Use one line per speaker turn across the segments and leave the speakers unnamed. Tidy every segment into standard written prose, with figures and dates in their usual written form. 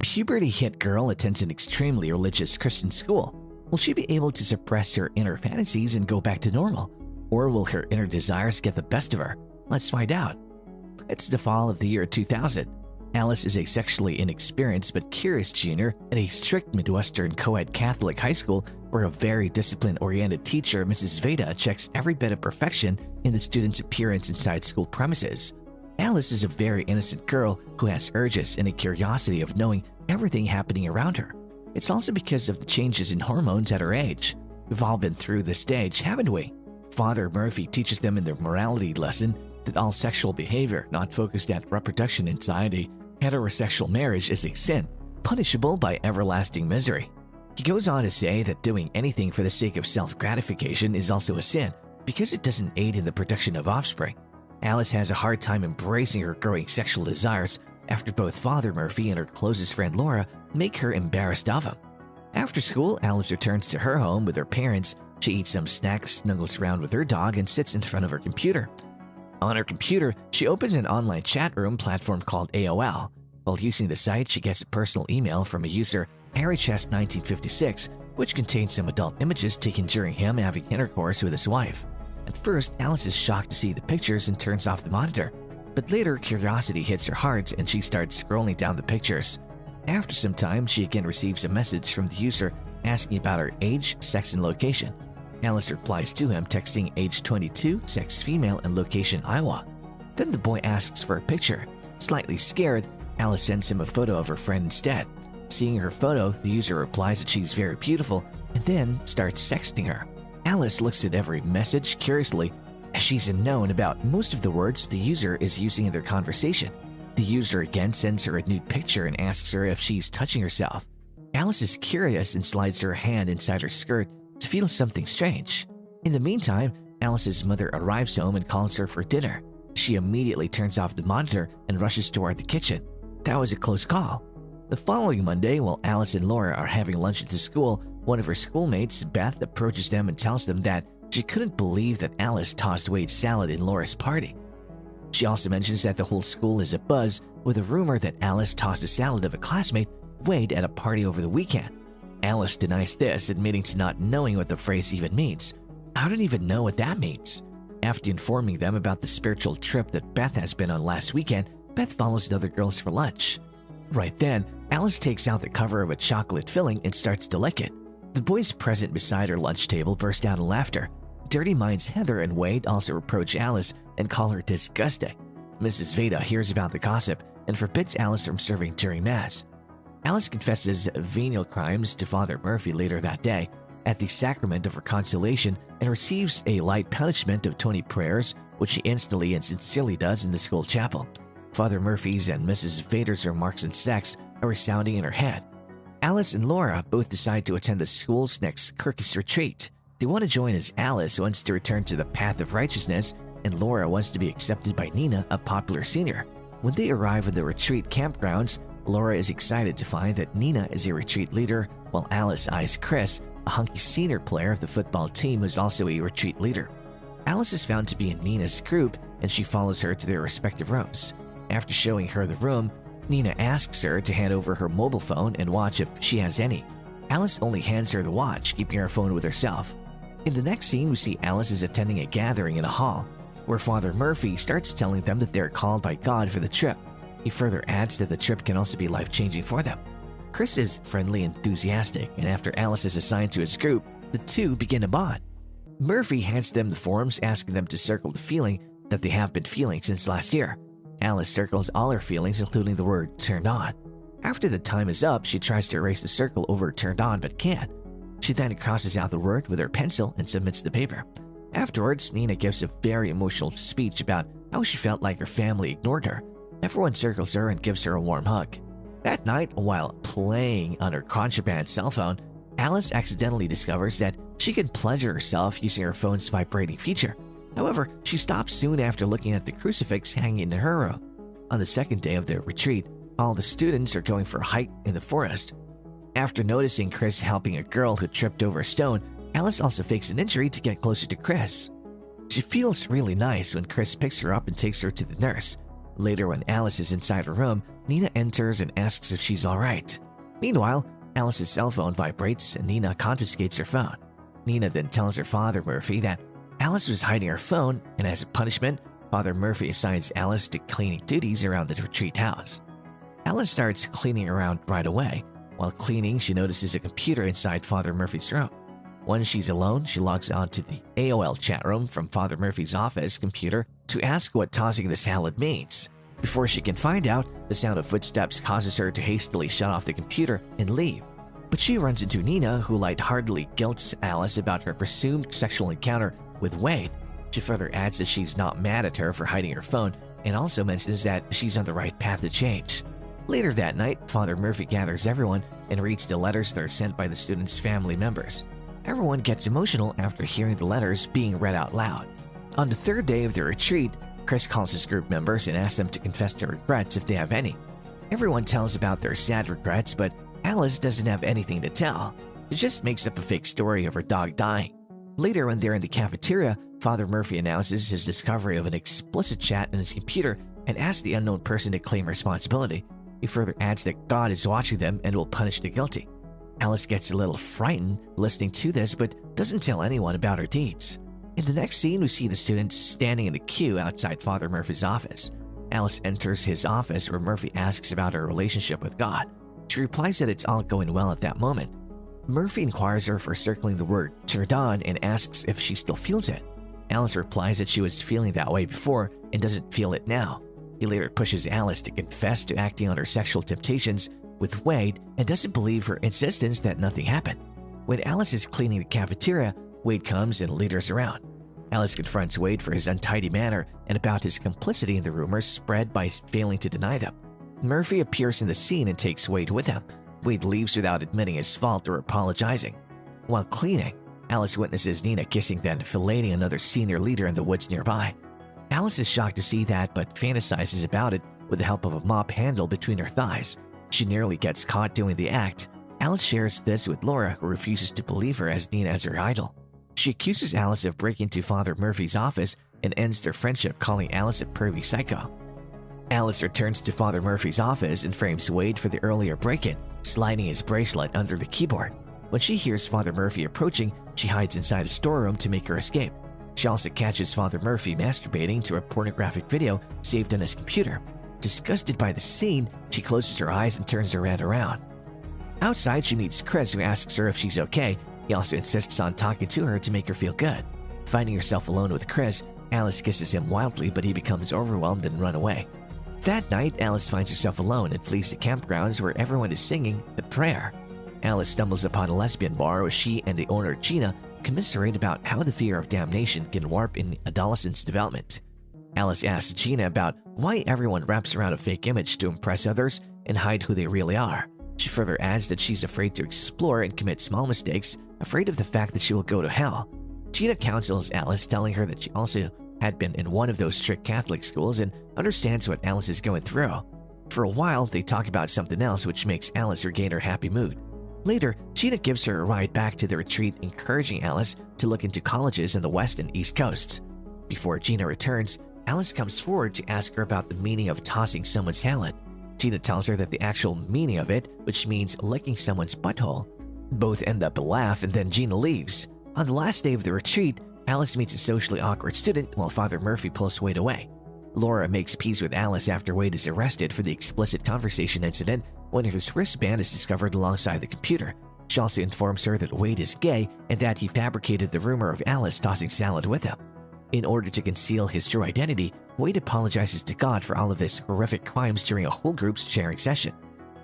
puberty-hit girl attends an extremely religious Christian school. Will she be able to suppress her inner fantasies and go back to normal? Or will her inner desires get the best of her? Let's find out. It's the fall of the year 2000. Alice is a sexually inexperienced but curious junior at a strict Midwestern co-ed Catholic high school where a very discipline-oriented teacher, Mrs. Veda, checks every bit of perfection in the student's appearance inside school premises. Alice is a very innocent girl who has urges and a curiosity of knowing everything happening around her. It's also because of the changes in hormones at her age. We've all been through this stage, haven't we? Father Murphy teaches them in their morality lesson that all sexual behavior not focused at reproduction inside a heterosexual marriage is a sin, punishable by everlasting misery. He goes on to say that doing anything for the sake of self-gratification is also a sin because it doesn't aid in the production of offspring. Alice has a hard time embracing her growing sexual desires after both Father Murphy and her closest friend Laura make her embarrassed of him. After school, Alice returns to her home with her parents. She eats some snacks, snuggles around with her dog, and sits in front of her computer. On her computer, she opens an online chat room platform called AOL. While using the site, she gets a personal email from a user, HarryChest1956, which contains some adult images taken during him having intercourse with his wife. At first, Alice is shocked to see the pictures and turns off the monitor. But later, curiosity hits her heart and she starts scrolling down the pictures. After some time, she again receives a message from the user asking about her age, sex, and location. Alice replies to him texting age 22, sex female, and location Iowa. Then the boy asks for a picture. Slightly scared, Alice sends him a photo of her friend instead. Seeing her photo, the user replies that she's very beautiful and then starts sexting her. Alice looks at every message curiously, as she's unknown about most of the words the user is using in their conversation. The user again sends her a nude picture and asks her if she's touching herself. Alice is curious and slides her hand inside her skirt to feel something strange. In the meantime, Alice's mother arrives home and calls her for dinner. She immediately turns off the monitor and rushes toward the kitchen. That was a close call. The following Monday, while Alice and Laura are having lunch at the school, one of her schoolmates, Beth, approaches them and tells them that she couldn't believe that Alice tossed Wade's salad in Laura's party. She also mentions that the whole school is abuzz with a rumor that Alice tossed a salad of a classmate, Wade, at a party over the weekend. Alice denies this, admitting to not knowing what the phrase even means. I don't even know what that means. After informing them about the spiritual trip that Beth has been on last weekend, Beth follows the other girls for lunch. Right then, Alice takes out the cover of a chocolate filling and starts to lick it. The boys present beside her lunch table burst out in laughter. Dirty Minds Heather and Wade also approach Alice and call her disgusting. Mrs. Veda hears about the gossip and forbids Alice from serving during Mass. Alice confesses venial crimes to Father Murphy later that day at the sacrament of reconciliation and receives a light punishment of 20 prayers, which she instantly and sincerely does in the school chapel. Father Murphy's and Mrs. Vader's remarks on sex are resounding in her head. Alice and Laura both decide to attend the school's next Kirkus retreat. They want to join as Alice wants to return to the path of righteousness and Laura wants to be accepted by Nina, a popular senior. When they arrive at the retreat campgrounds, Laura is excited to find that Nina is a retreat leader, while Alice eyes Chris, a hunky senior player of the football team who's also a retreat leader. Alice is found to be in Nina's group and she follows her to their respective rooms. After showing her the room, Nina asks her to hand over her mobile phone and watch if she has any. Alice only hands her the watch, keeping her phone with herself. In the next scene, we see Alice is attending a gathering in a hall, where Father Murphy starts telling them that they're called by God for the trip. He further adds that the trip can also be life-changing for them. Chris is friendly and enthusiastic, and after Alice is assigned to his group, the two begin to bond. Murphy hands them the forms asking them to circle the feeling that they have been feeling since last year. Alice circles all her feelings, including the word turned on. After the time is up, she tries to erase the circle over turned on but can't. She then crosses out the word with her pencil and submits the paper. Afterwards, Nina gives a very emotional speech about how she felt like her family ignored her. Everyone circles her and gives her a warm hug. That night, while playing on her contraband cell phone, Alice accidentally discovers that she can pleasure herself using her phone's vibrating feature. However, she stops soon after looking at the crucifix hanging in her room. On the second day of their retreat, all the students are going for a hike in the forest. After noticing Chris helping a girl who tripped over a stone, Alice also fakes an injury to get closer to Chris. She feels really nice when Chris picks her up and takes her to the nurse. Later, when Alice is inside her room, Nina enters and asks if she's alright. Meanwhile, Alice's cell phone vibrates and Nina confiscates her phone. Nina then tells her father, Murphy, that Alice was hiding her phone, and as a punishment, Father Murphy assigns Alice to cleaning duties around the retreat house. Alice starts cleaning around right away. While cleaning, she notices a computer inside Father Murphy's room. When she's alone, she logs onto the AOL chat room from Father Murphy's office computer to ask what tossing the salad means. Before she can find out, the sound of footsteps causes her to hastily shut off the computer and leave. But she runs into Nina, who lightheartedly guilts Alice about her presumed sexual encounter with Wade. She further adds that she's not mad at her for hiding her phone and also mentions that she's on the right path to change. Later that night, Father Murphy gathers everyone and reads the letters that are sent by the students' family members. Everyone gets emotional after hearing the letters being read out loud. On the third day of the retreat, Chris calls his group members and asks them to confess their regrets if they have any. Everyone tells about their sad regrets, but Alice doesn't have anything to tell. She just makes up a fake story of her dog dying. Later, when they're in the cafeteria, Father Murphy announces his discovery of an explicit chat in his computer and asks the unknown person to claim responsibility. He further adds that God is watching them and will punish the guilty. Alice gets a little frightened listening to this, but doesn't tell anyone about her deeds. In the next scene, we see the students standing in a queue outside Father Murphy's office. Alice enters his office where Murphy asks about her relationship with God. She replies that it's all going well at that moment. Murphy inquires her for circling the word turned on and asks if she still feels it. Alice replies that she was feeling that way before and doesn't feel it now. He later pushes Alice to confess to acting on her sexual temptations with Wade and doesn't believe her insistence that nothing happened. When Alice is cleaning the cafeteria, Wade comes and leaders around. Alice confronts Wade for his untidy manner and about his complicity in the rumors spread by failing to deny them. Murphy appears in the scene and takes Wade with him. Wade leaves without admitting his fault or apologizing. While cleaning, Alice witnesses Nina kissing then filleting another senior leader in the woods nearby. Alice is shocked to see that but fantasizes about it with the help of a mop handle between her thighs. She nearly gets caught doing the act. Alice shares this with Laura, who refuses to believe her as Nina as her idol. She accuses Alice of breaking into Father Murphy's office and ends their friendship, calling Alice a pervy psycho. Alice returns to Father Murphy's office and frames Wade for the earlier break-in, sliding his bracelet under the keyboard. When she hears Father Murphy approaching, she hides inside a storeroom to make her escape. She also catches Father Murphy masturbating to a pornographic video saved on his computer. Disgusted by the scene, she closes her eyes and turns her head around. Outside, she meets Chris, who asks her if she's okay. He also insists on talking to her to make her feel good. Finding herself alone with Chris, Alice kisses him wildly, but he becomes overwhelmed and runs away. That night, Alice finds herself alone and flees to campgrounds where everyone is singing the prayer. Alice stumbles upon a lesbian bar where she and the owner, Gina, commiserate about how the fear of damnation can warp in adolescent's development. Alice asks Gina about why everyone wraps around a fake image to impress others and hide who they really are. She further adds that she's afraid to explore and commit small mistakes, afraid of the fact that she will go to hell. Gina counsels Alice, telling her that she also had been in one of those strict Catholic schools and understands what Alice is going through. For a while, they talk about something else, which makes Alice regain her happy mood. Later, Gina gives her a ride back to the retreat, encouraging Alice to look into colleges in the West and East Coasts. Before Gina returns, Alice comes forward to ask her about the meaning of tossing someone's salad. Gina tells her that the actual meaning of it, which means licking someone's butthole. Both end up a laugh and then Gina leaves. On the last day of the retreat, Alice meets a socially awkward student while Father Murphy pulls Wade away. Laura makes peace with Alice after Wade is arrested for the explicit conversation incident when his wristband is discovered alongside the computer. She also informs her that Wade is gay and that he fabricated the rumor of Alice tossing salad with him. In order to conceal his true identity, Wade apologizes to God for all of his horrific crimes during a whole group's sharing session.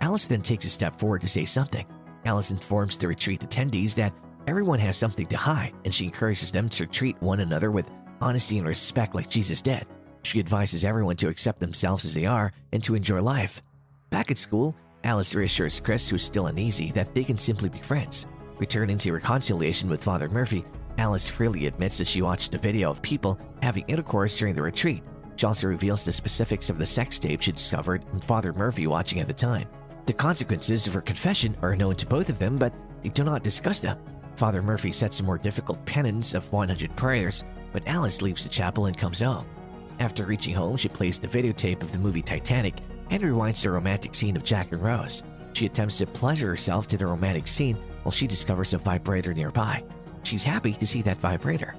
Alice then takes a step forward to say something. Alice informs the retreat attendees that everyone has something to hide, and she encourages them to treat one another with honesty and respect like Jesus did. She advises everyone to accept themselves as they are and to enjoy life. Back at school, Alice reassures Chris, who's still uneasy, that they can simply be friends. Returning to reconciliation with Father Murphy, Alice freely admits that she watched a video of people having intercourse during the retreat. She also reveals the specifics of the sex tape she discovered and Father Murphy watching at the time. The consequences of her confession are known to both of them, but they do not discuss them. Father Murphy sets a more difficult penance of 100 prayers, but Alice leaves the chapel and comes home. After reaching home, she plays the videotape of the movie Titanic and rewinds the romantic scene of Jack and Rose. She attempts to pleasure herself to the romantic scene while she discovers a vibrator nearby. She's happy to see that vibrator,